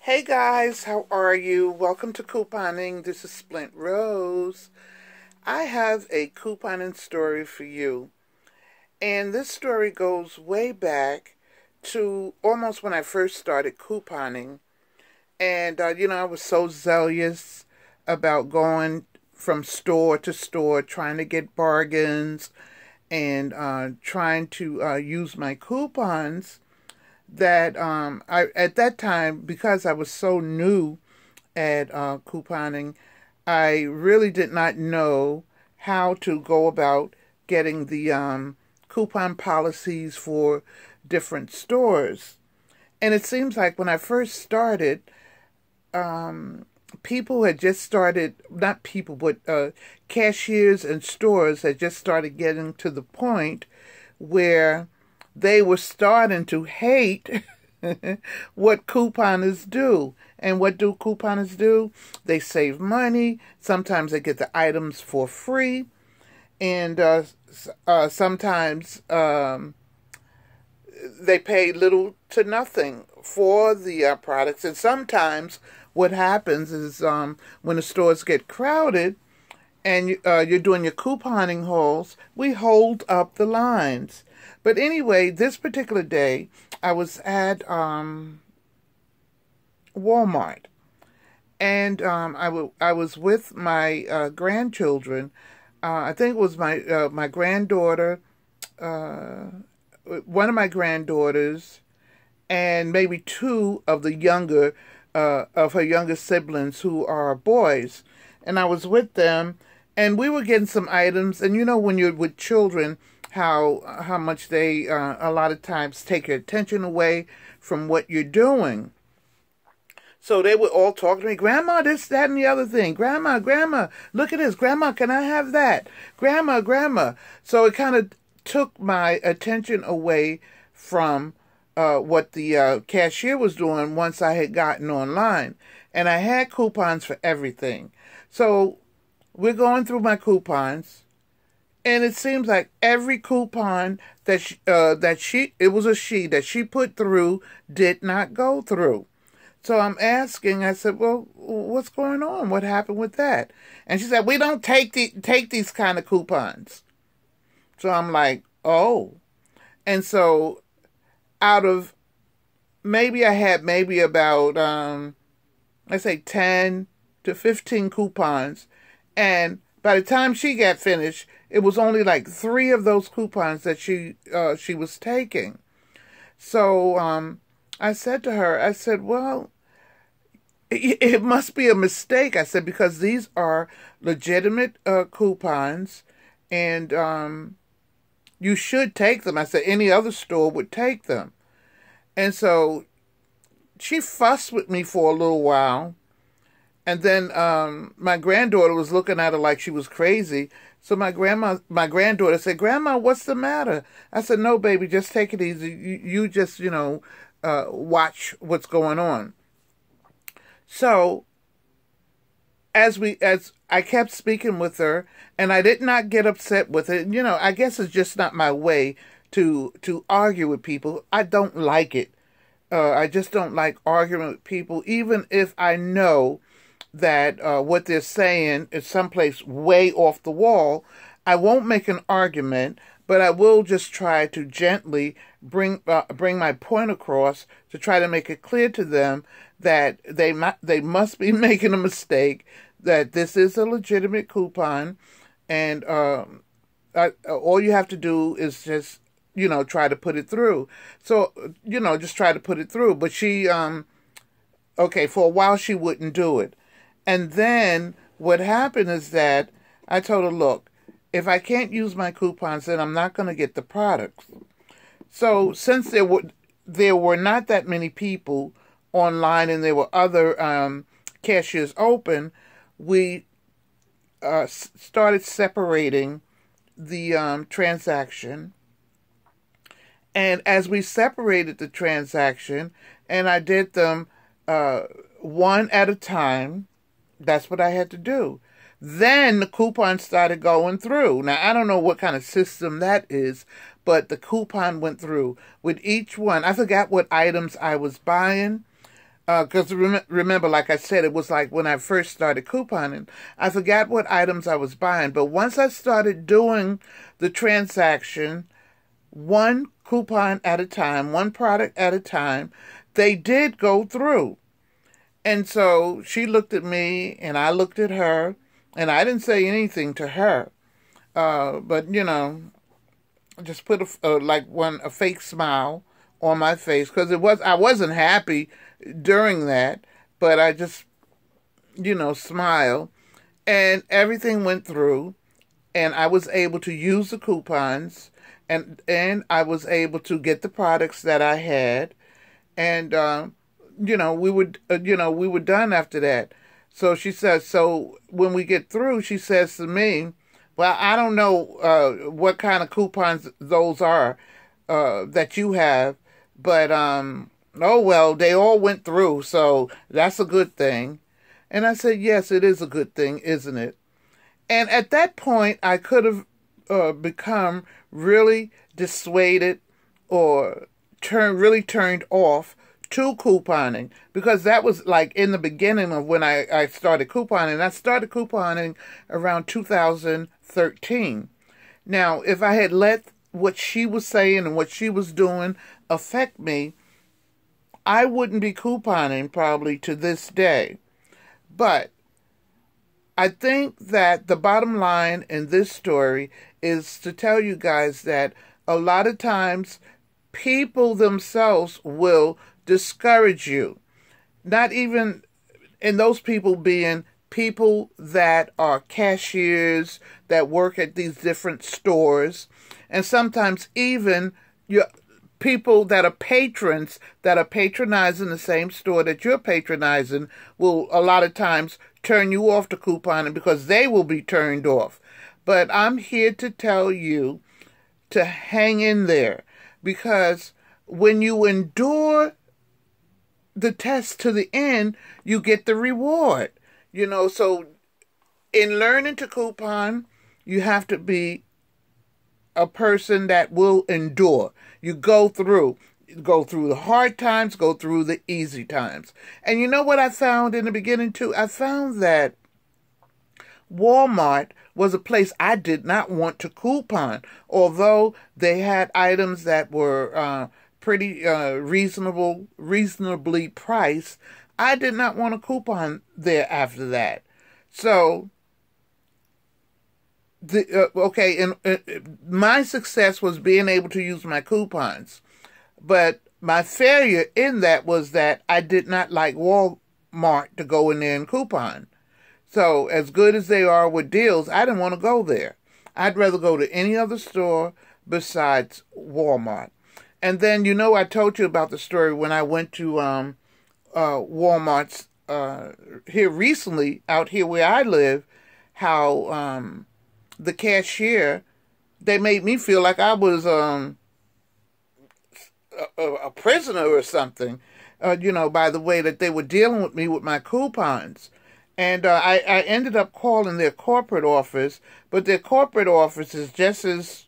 Hey guys, how are you? Welcome to couponing. This is Splint Rose. I have a couponing story for you. And this story goes way back to almost when I first started couponing. And, I was so zealous about going from store to store, trying to get bargains and trying to use my coupons that I at that time, because I was so new at couponing, I really did not know how to go about getting the coupon policies for different stores. And it seems like when I first started, people had just started, not people, but cashiers and stores had just started getting to the point where they were starting to hate what couponers do. And what do couponers do? They save money. Sometimes they get the items for free. And sometimes they pay little to nothing for the products. And sometimes what happens is when the stores get crowded and you're doing your couponing hauls, we hold up the lines. But anyway, this particular day, I was at Walmart, and I was with my grandchildren. I think it was my granddaughter, one of my granddaughters, and maybe two of the younger of her younger siblings who are boys. And I was with them, and we were getting some items. And when you're with children, how much they a lot of times take your attention away from what you're doing. So they would all talk to me, Grandma, this, that, and the other thing. Grandma, look at this. Grandma, can I have that? Grandma. So it kind of took my attention away from what the cashier was doing once I had gotten online. And I had coupons for everything. So we're going through my coupons. And it seems like every coupon that she put through did not go through. So I'm asking, I said, well, what's going on? What happened with that? And she said, we don't take these kind of coupons. So I'm like, oh. And so out of maybe I had about, let's say 10 to 15 coupons. And by the time she got finished, it was only like 3 of those coupons that she was taking. So I said to her, I said, well, it must be a mistake. I said, because these are legitimate coupons, and you should take them. I said, any other store would take them. And so she fussed with me for a little while. And then my granddaughter was looking at her like she was crazy. So my granddaughter said, Grandma, what's the matter? I said, no, baby, just take it easy. You just, watch what's going on. So as I kept speaking with her, and I did not get upset with it. I guess it's just not my way to argue with people. I don't like it. I just don't like arguing with people, even if I know that what they're saying is someplace way off the wall. I won't make an argument, but I will just try to gently bring my point across to try to make it clear to them that they must be making a mistake, that this is a legitimate coupon, and all you have to do is just try to put it through. So just try to put it through. But she okay, for a while she wouldn't do it. And then what happened is that I told her, look, if I can't use my coupons, then I'm not going to get the products. So since there were not that many people online and there were other cashiers open, we started separating the transaction. And as we separated the transaction, and I did them one at a time, that's what I had to do. Then the coupon started going through. Now, I don't know what kind of system that is, but the coupon went through with each one. I forgot what items I was buying, Because remember, like I said, it was like when I first started couponing, I forgot what items I was buying. But once I started doing the transaction, one coupon at a time, one product at a time, they did go through. And so she looked at me and I looked at her, and I didn't say anything to her. But, just put a fake smile on my face, because I wasn't happy during that, but I just, smile, and everything went through, and I was able to use the coupons, and I was able to get the products that I had, and we were done after that. So she says, so when we get through, she says to me, well, I don't know what kind of coupons those are that you have, but oh well, they all went through, so that's a good thing. And I said, yes, it is a good thing, isn't it? And at that point, I could have become really dissuaded or really turned off to couponing, because that was like in the beginning of when I started couponing. I started couponing around 2013. Now, if I had let what she was saying and what she was doing affect me, I wouldn't be couponing probably to this day. But I think that the bottom line in this story is to tell you guys that a lot of times people themselves will discourage you. Not even, and those people being people that are cashiers that work at these different stores, and sometimes even your people that are patrons that are patronizing the same store that you're patronizing will a lot of times turn you off to couponing because they will be turned off. But I'm here to tell you to hang in there, because when you endure the test to the end, you get the reward. So in learning to coupon, you have to be a person that will endure. You go through the hard times, go through the easy times. And you know what I found in the beginning too? I found that Walmart was a place I did not want to coupon, although they had items that were pretty reasonably priced. I did not want to coupon there after that. So my success was being able to use my coupons, but my failure in that was that I did not like Walmart to go in there and coupon. So as good as they are with deals, I didn't want to go there. I'd rather go to any other store besides Walmart. And then, I told you about the story when I went to Walmart's here recently, out here where I live, how the cashier, they made me feel like I was a prisoner or something, by the way that they were dealing with me with my coupons. And I ended up calling their corporate office, but their corporate office is just as,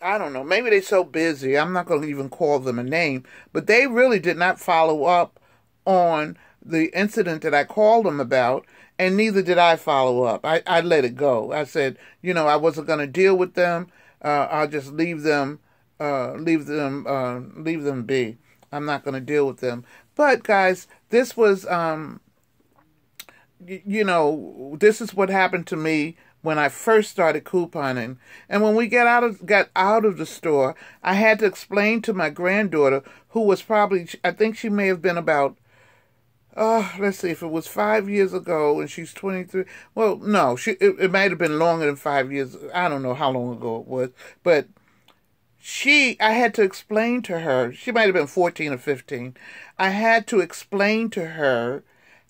I don't know, maybe they're so busy, I'm not going to even call them a name, but they really did not follow up on the incident that I called them about, and neither did I follow up. I let it go. I said, I wasn't going to deal with them. I'll just leave them be. I'm not going to deal with them. But guys, this was, this is what happened to me when I first started couponing. And when we got out of the store, I had to explain to my granddaughter, who was probably, I think she may have been about, let's see, if it was 5 years ago and she's 23. Well, no, it might have been longer than 5 years. I don't know how long ago it was. But I had to explain to her, she might have been 14 or 15. I had to explain to her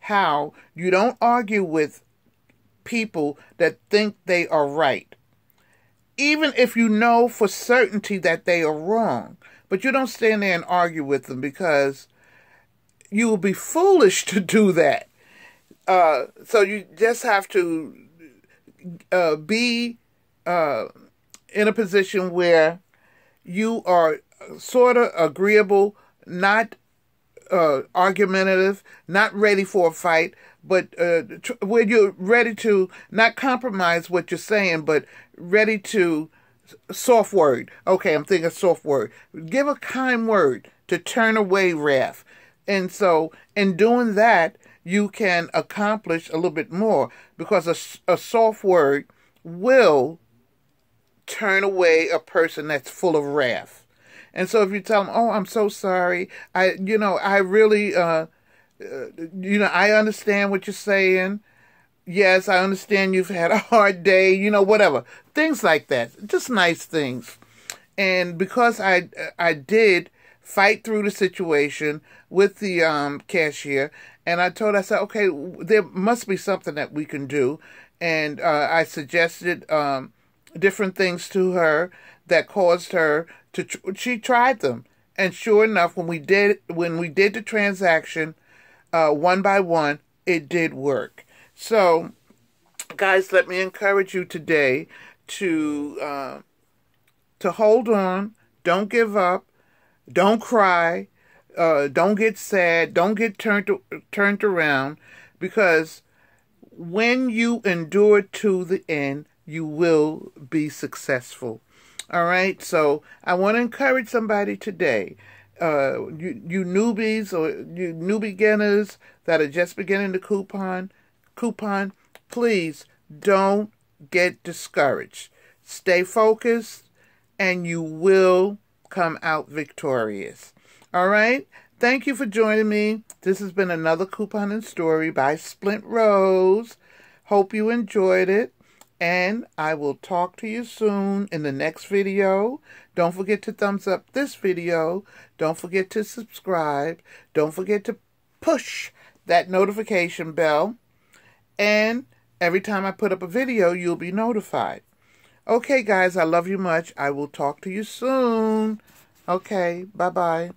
how you don't argue with people that think they are right, even if you know for certainty that they are wrong. But you don't stand there and argue with them, because you will be foolish to do that. So you just have to be in a position where you are sort of agreeable, not argumentative, not ready for a fight, but where you're ready to not compromise what you're saying, but ready to soft word. Okay, I'm thinking soft word. Give a kind word to turn away wrath. And so in doing that, you can accomplish a little bit more, because a soft word will turn away a person that's full of wrath. And so if you tell them, "Oh, I'm so sorry. I really, I understand what you're saying. Yes, I understand you've had a hard day," whatever. Things like that. Just nice things. And because I did fight through the situation with the cashier, and I said, okay, there must be something that we can do. And I suggested different things to her that caused her to. She tried them, and sure enough, when we did the transaction, one by one, it did work. So, guys, let me encourage you today to hold on, don't give up, don't cry, don't get sad, don't get turned around, because when you endure to the end, you will be successful. All right, so I want to encourage somebody today, you newbies or you new beginners that are just beginning to coupon, please don't get discouraged. Stay focused, and you will come out victorious. All right, thank you for joining me. This has been another couponing story by Splint Rose. Hope you enjoyed it. And I will talk to you soon in the next video. Don't forget to thumbs up this video. Don't forget to subscribe. Don't forget to push that notification bell. And every time I put up a video, you'll be notified. Okay, guys, I love you much. I will talk to you soon. Okay, bye-bye.